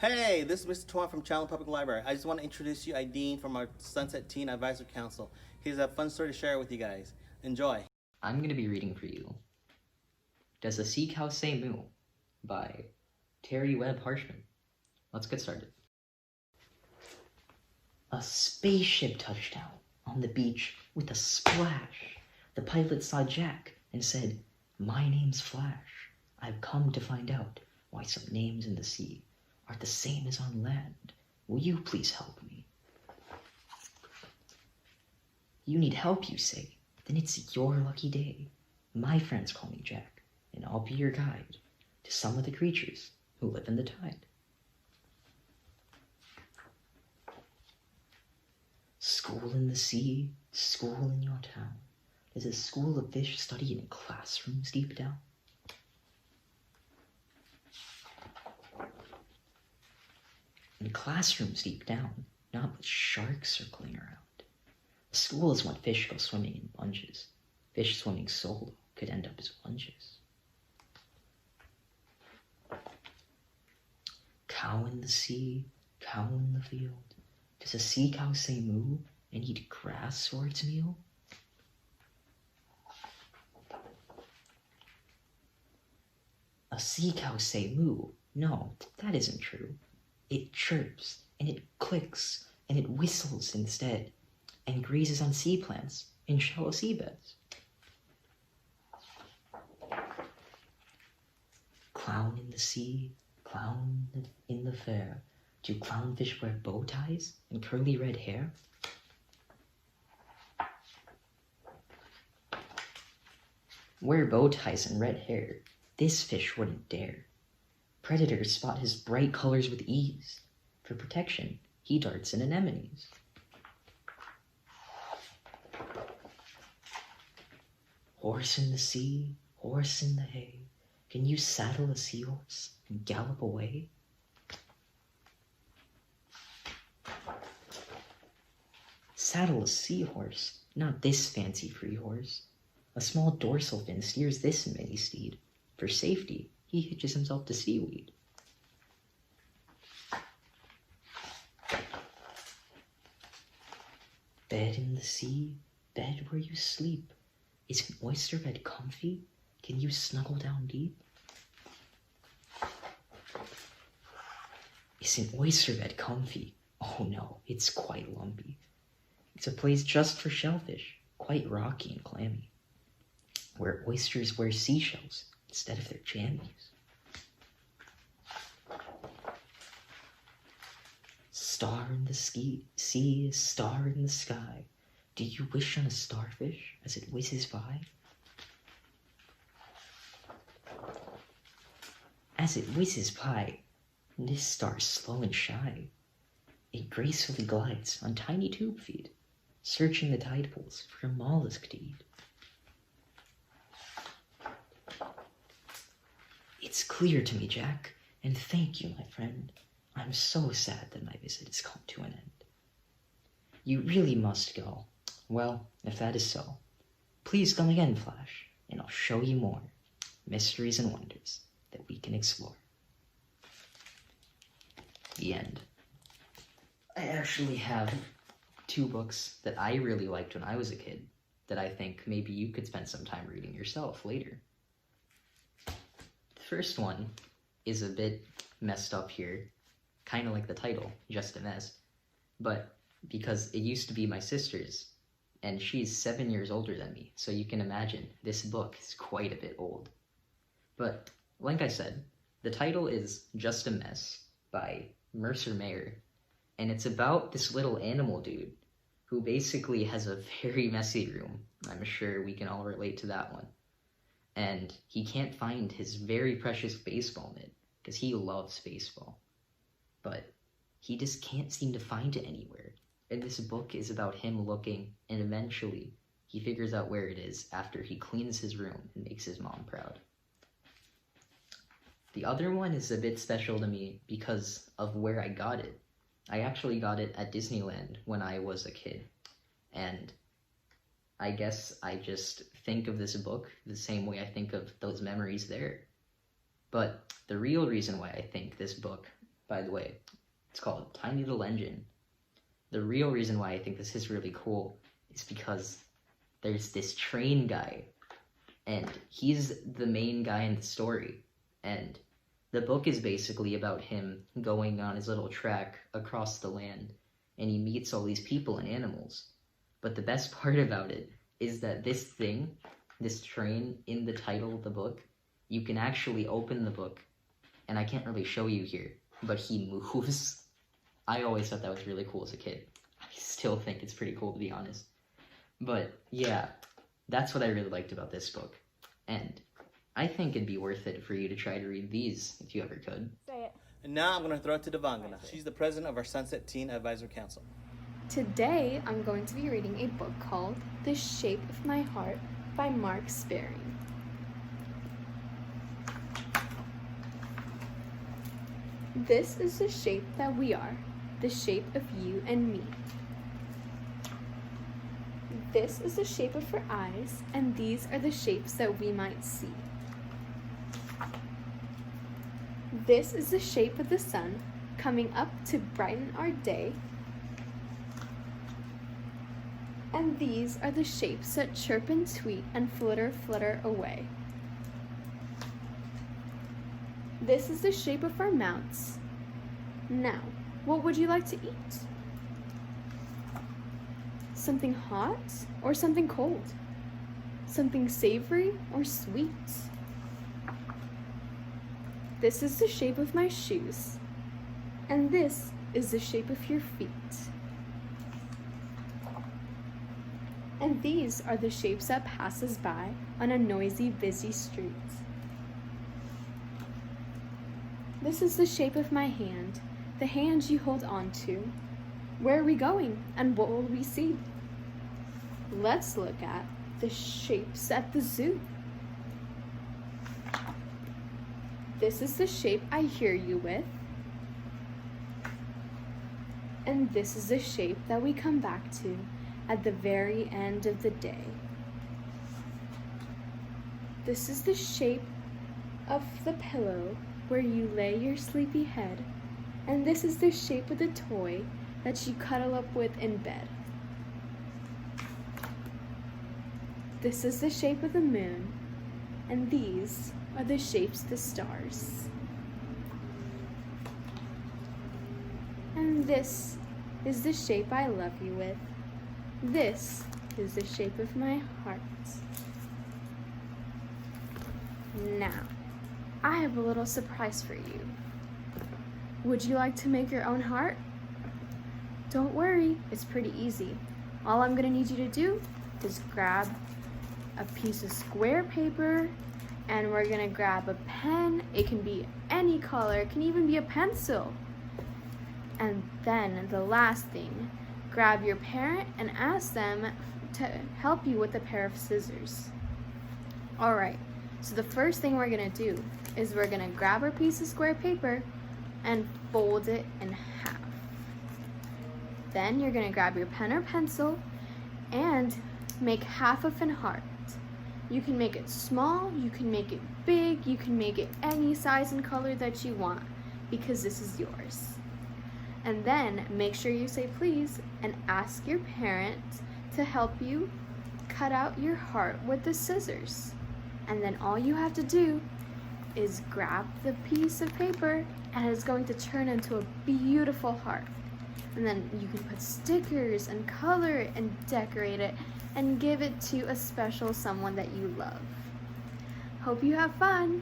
Hey, this is Mr. Tuan from Chandler Public Library. I just want to introduce you Aydin from our Sunset Teen Advisor Council. He has a fun story to share with you guys. Enjoy. I'm going to be reading for you Does a Sea Cow Say Moo by Terry Webb Harshman. Let's get started. A spaceship touched down on the beach with a splash. The pilot saw Jack and said, "My name's Flash. I've come to find out why some names in the sea are the same as on land. Will you please help me?" "You need help, you say? Then it's your lucky day. My friends call me Jack, and I'll be your guide to some of the creatures who live in the tide." School in the sea, school in your town. Does a school of fish study in classrooms deep down? In classrooms deep down, not with sharks circling around. A school is when fish go swimming in bunches. Fish swimming solo could end up as lunges. Cow in the sea, cow in the field. Does a sea cow say moo and eat grass for its meal? A sea cow say moo? No, that isn't true. It chirps, and it clicks, and it whistles instead, and grazes on sea plants in shallow seabeds. Clown in the sea, clown in the fair. Do clownfish wear bow ties and curly red hair? Wear bow ties and red hair? This fish wouldn't dare. Predators spot his bright colors with ease. For protection, he darts in anemones. Horse in the sea, horse in the hay. Can you saddle a seahorse and gallop away? Saddle a seahorse, not this fancy free horse. A small dorsal fin steers this mini steed. For safety, he hitches himself to seaweed. Bed in the sea, bed where you sleep. Is an oyster bed comfy? Can you snuggle down deep? Is an oyster bed comfy? Oh no, it's quite lumpy. It's a place just for shellfish, quite rocky and clammy, where oysters wear seashells instead of their jammies. Star in the sea, star in the sky. Do you wish on a starfish as it whizzes by? As it whizzes by, this star's slow and shy. It gracefully glides on tiny tube feet, searching the tide pools for a mollusk to eat. It's clear to me, Jack, and thank you, my friend. I'm so sad that my visit has come to an end. You really must go. Well, if that is so, please come again, Flash, and I'll show you more mysteries and wonders that we can explore. The end. I actually have two books that I really liked when I was a kid that I think maybe you could spend some time reading yourself later. The first one is a bit messed up here, kind of like the title, Just a Mess, but because it used to be my sister's, and she's 7 years older than me, so you can imagine this book is quite a bit old. But like I said, the title is Just a Mess by Mercer Mayer, and it's about this little animal dude who basically has a very messy room. I'm sure we can all relate to that one. And he can't find his very precious baseball mitt because he loves baseball. But he just can't seem to find it anywhere. And this book is about him looking, and eventually he figures out where it is after he cleans his room and makes his mom proud. The other one is a bit special to me because of where I got it. I actually got it at Disneyland when I was a kid, and I guess I just think of this book the same way I think of those memories there. But the real reason why I think this book by the way. It's called Tiny Little Engine. The real reason why I think this is really cool is because there's this train guy, and he's the main guy in the story. And the book is basically about him going on his little track across the land, and he meets all these people and animals. But the best part about it is that this train in the title of the book, you can actually open the book, and I can't really show you here, but he moves. I always thought that was really cool as a kid. I still think it's pretty cool, to be honest. But yeah, that's what I really liked about this book. And I think it'd be worth it for you to try to read these if you ever could. Say it. And now I'm going to throw it to Devangana. She's the president of our Sunset Teen Advisor Council. Today, I'm going to be reading a book called The Shape of My Heart by Mark Sperry. This is the shape that we are, the shape of you and me. This is the shape of her eyes, and these are the shapes that we might see. This is the shape of the sun coming up to brighten our day. And these are the shapes that chirp and tweet and flutter away. This is the shape of our mouths. Now, what would you like to eat? Something hot or something cold? Something savory or sweet? This is the shape of my shoes, and this is the shape of your feet. And these are the shapes that pass us by on a noisy, busy street. This is the shape of my hand, the hand you hold on to. Where are we going, and what will we see? Let's look at the shapes at the zoo. This is the shape I hear you with. And this is the shape that we come back to at the very end of the day. This is the shape of the pillow where you lay your sleepy head. And this is the shape of the toy that you cuddle up with in bed. This is the shape of the moon, and these are the shapes of the stars. And this is the shape I love you with. This is the shape of my heart. Now, I have a little surprise for you. Would you like to make your own heart? Don't worry, it's pretty easy. All I'm gonna need you to do is grab a piece of square paper, and we're gonna grab a pen. It can be any color, it can even be a pencil. And then the last thing, grab your parent and ask them to help you with a pair of scissors. All right, so the first thing we're gonna do is we're gonna grab our piece of square paper and fold it in half. Then you're gonna grab your pen or pencil and make half of an heart. You can make it small, you can make it big, you can make it any size and color that you want, because this is yours. And then make sure you say please and ask your parent to help you cut out your heart with the scissors. And then all you have to do is grab the piece of paper, and it's going to turn into a beautiful heart. And then you can put stickers and color it and decorate it and give it to a special someone that you love. Hope you have fun!